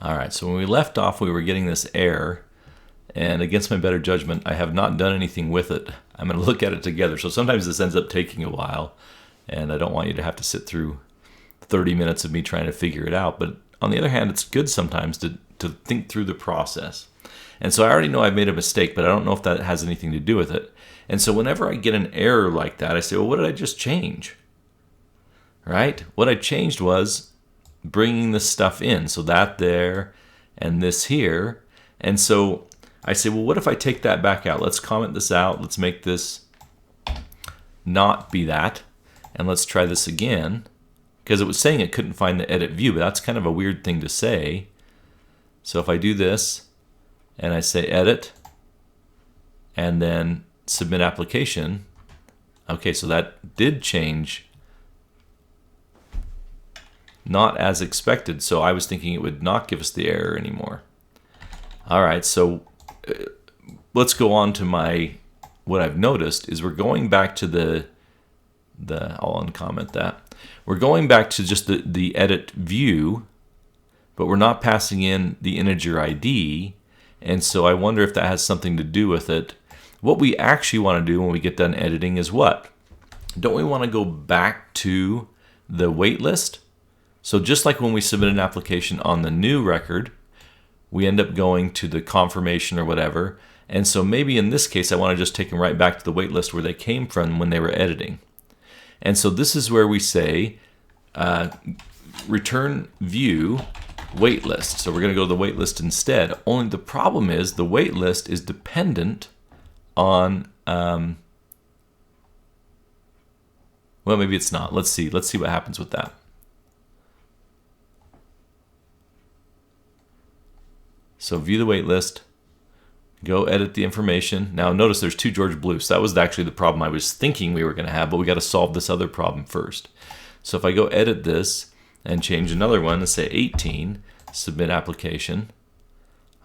All right, so when we left off, we were getting this error, and against my better judgment, I have not done anything with it. I'm going to look at it together. So sometimes this ends up taking a while, and I don't want you to have to sit through 30 minutes of me trying to figure it out. But on the other hand, it's good sometimes to think through the process. And so I already know I've made a mistake, but I don't know if that has anything to do with it. And so whenever I get an error like that, I say, well, what did I just change? Right? What I changed was bringing this stuff in. So that there and this here. And so I say, well, what if I take that back out? Let's comment this out. Let's make this not be that. And let's try this again. Because it was saying it couldn't find the edit view, but that's kind of a weird thing to say. So if I do this and I say edit and then submit application, okay, so that did change. Not as expected, so I was thinking it would not give us the error anymore. All right, so let's go on to what I've noticed is we're going back to I'll uncomment that. We're going back to just the edit view, but we're not passing in the integer ID, and so I wonder if that has something to do with it. What we actually want to do when we get done editing is what? Don't we want to go back to the wait list? So just like when we submit an application on the new record, we end up going to the confirmation or whatever. And so maybe in this case, I want to just take them right back to the wait list where they came from when they were editing. And so this is where we say return view wait list. So we're going to go to the wait list instead. Only the problem is the wait list is dependent on, well, maybe it's not. Let's see what happens with that. So view the wait list, go edit the information. Now notice there's two George Blues. So that was actually the problem I was thinking we were going to have, but we got to solve this other problem first. So if I go edit this and change another one and say 18, submit application.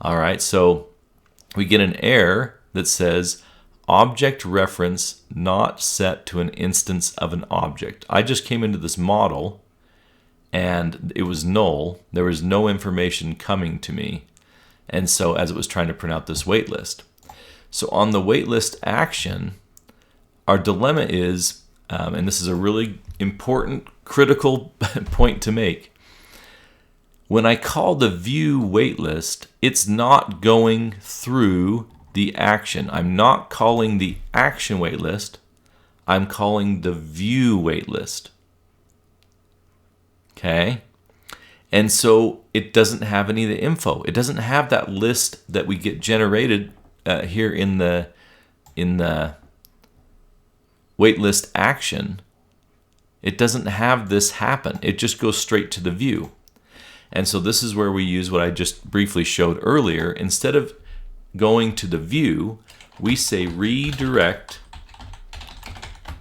All right, so we get an error that says object reference not set to an instance of an object. I just came into this model and it was null. There was no information coming to me. And so as it was trying to print out this wait list. So on the wait list action, our dilemma is, and this is a really important, critical point to make. When I call the view wait list, it's not going through the action. I'm not calling the action wait list. I'm calling the view wait list. Okay? And so it doesn't have any of the info. It doesn't have that list that we get generated here in the wait list action. It doesn't have this happen. It just goes straight to the view. And so this is where we use what I just briefly showed earlier. Instead of going to the view, we say redirect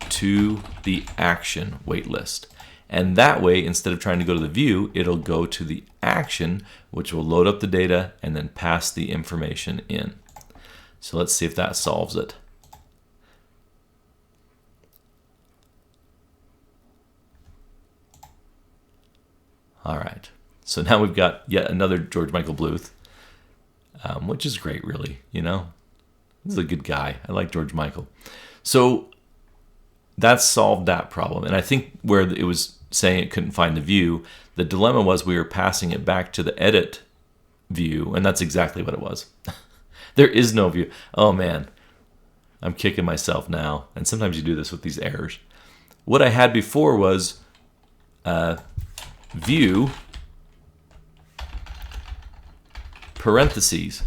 to the action wait list. And that way, instead of trying to go to the view, it'll go to the action, which will load up the data and then pass the information in. So let's see if that solves it. All right. So now we've got yet another George Michael Bluth, which is great, really. You know, he's a good guy. I like George Michael. So that solved that problem. And I think where it was saying it couldn't find the view, the dilemma was we were passing it back to the edit view, and that's exactly what it was. There is no view. Oh man, I'm kicking myself now. And sometimes you do this with these errors. What I had before was view parentheses.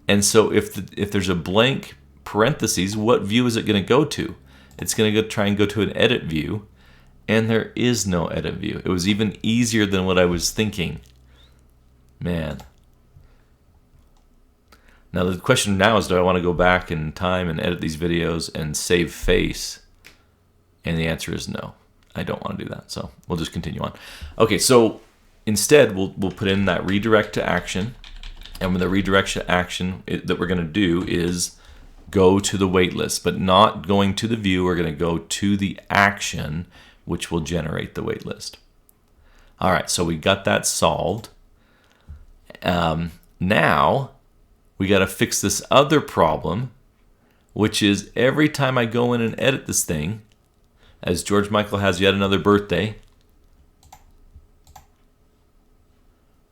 And so if there's a blank parentheses, what view is it going to go to? It's going to try and go to an edit view, and there is no edit view. It was even easier than what I was thinking. Man. Now the question now is, do I want to go back in time and edit these videos and save face? And the answer is no. I don't want to do that, so we'll just continue on. Okay, so instead we'll put in that redirect to action, and when the redirect to action that we're going to do is go to the wait list, but not going to the view. We're going to go to the action, which will generate the wait list. All right, so we got that solved. Now we got to fix this other problem, which is every time I go in and edit this thing, as George Michael has yet another birthday,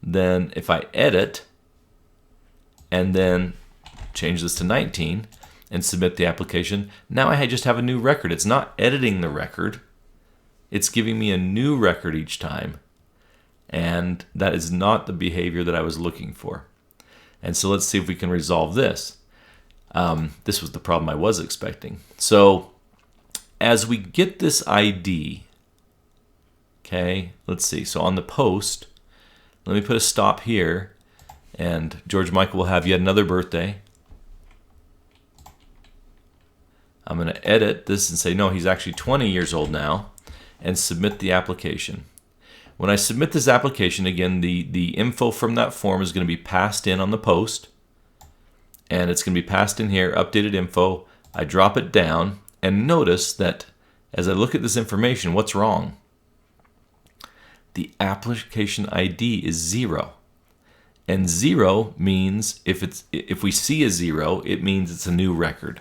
then if I edit and then change this to 19 and submit the application, now I just have a new record. It's not editing the record. It's giving me a new record each time. And that is not the behavior that I was looking for. And so let's see if we can resolve this. This was the problem I was expecting. So as we get this ID, okay, let's see. So on the post, let me put a stop here, and George Michael will have yet another birthday. I'm going to edit this and say, no, he's actually 20 years old now, and submit the application. When I submit this application, again, the info from that form is going to be passed in on the post, and it's going to be passed in here, updated info. I drop it down, and notice that as I look at this information, what's wrong? The application ID is 0. And 0 means if we see a 0, it means it's a new record.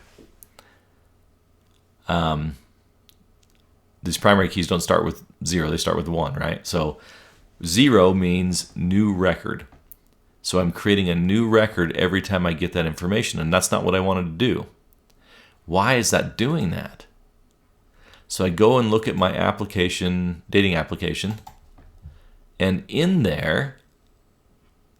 These primary keys don't start with 0, they start with 1, right? So 0 means new record. So I'm creating a new record every time I get that information, and that's not what I wanted to do. Why is that doing that? So I go and look at my application, dating application, and in there,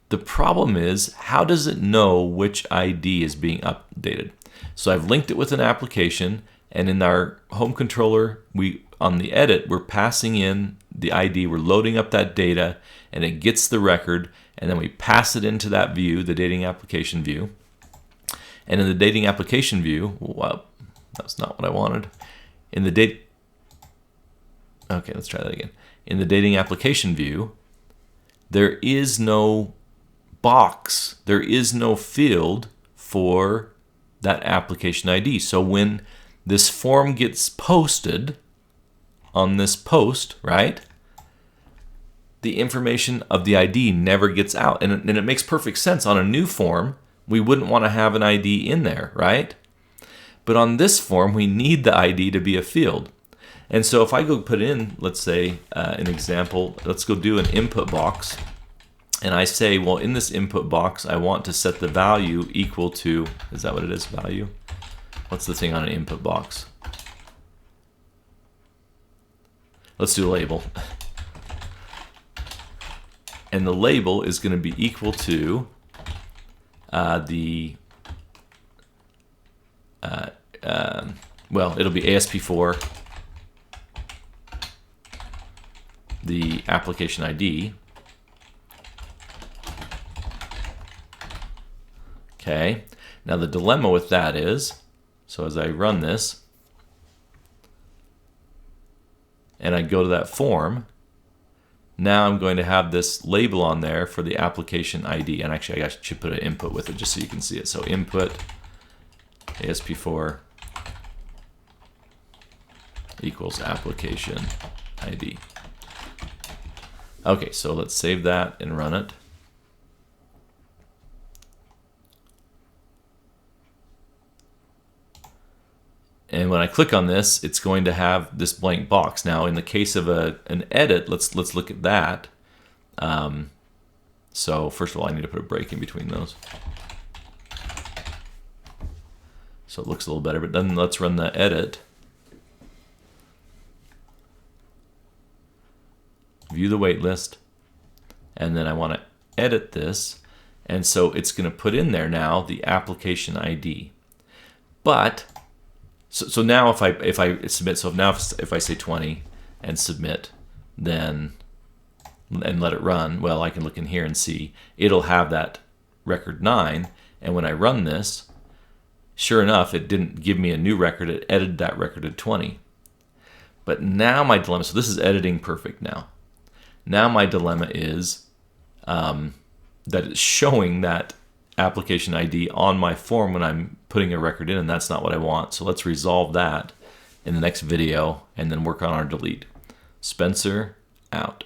the problem is, how does it know which ID is being updated? So I've linked it with an application, and in our home controller, on the edit, we're passing in the ID, we're loading up that data, and it gets the record, and then we pass it into that view, the dating application view. And in the dating application view, well, that's not what I wanted. Okay, let's try that again. In the dating application view, there is no box, there is no field for that application ID. So when this form gets posted on this post, right, the information of the ID never gets out. And it makes perfect sense. On a new form, we wouldn't want to have an ID in there, right? But on this form, we need the ID to be a field. And so if I go put in, let's say, an example, let's go do an input box. And I say, well, in this input box, I want to set the value equal to, is that what it is, value? What's the thing on an input box? Let's do a label. And the label is going to be equal to well, it'll be ASP4, the application ID. Okay, now the dilemma with that is, so as I run this, and I go to that form, now I'm going to have this label on there for the application ID. And actually, I should put an input with it just so you can see it. So input ASP4 equals application ID. Okay, so let's save that and run it. And when I click on this, it's going to have this blank box. Now, in the case of an edit, let's look at that. So first of all, I need to put a break in between those, so it looks a little better. But then let's run the edit. View the wait list, and then I want to edit this, and so it's going to put in there now the application ID. But so now if I submit, so now if I say 20 and submit, then and let it run, well, I can look in here and see it'll have that record 9, and when I run this, sure enough, it didn't give me a new record, it edited that record at 20. But now my dilemma, so this is editing perfect now. Now my dilemma is that it's showing that application ID on my form when I'm putting a record in, and that's not what I want. So let's resolve that in the next video and then work on our delete. Spencer, out.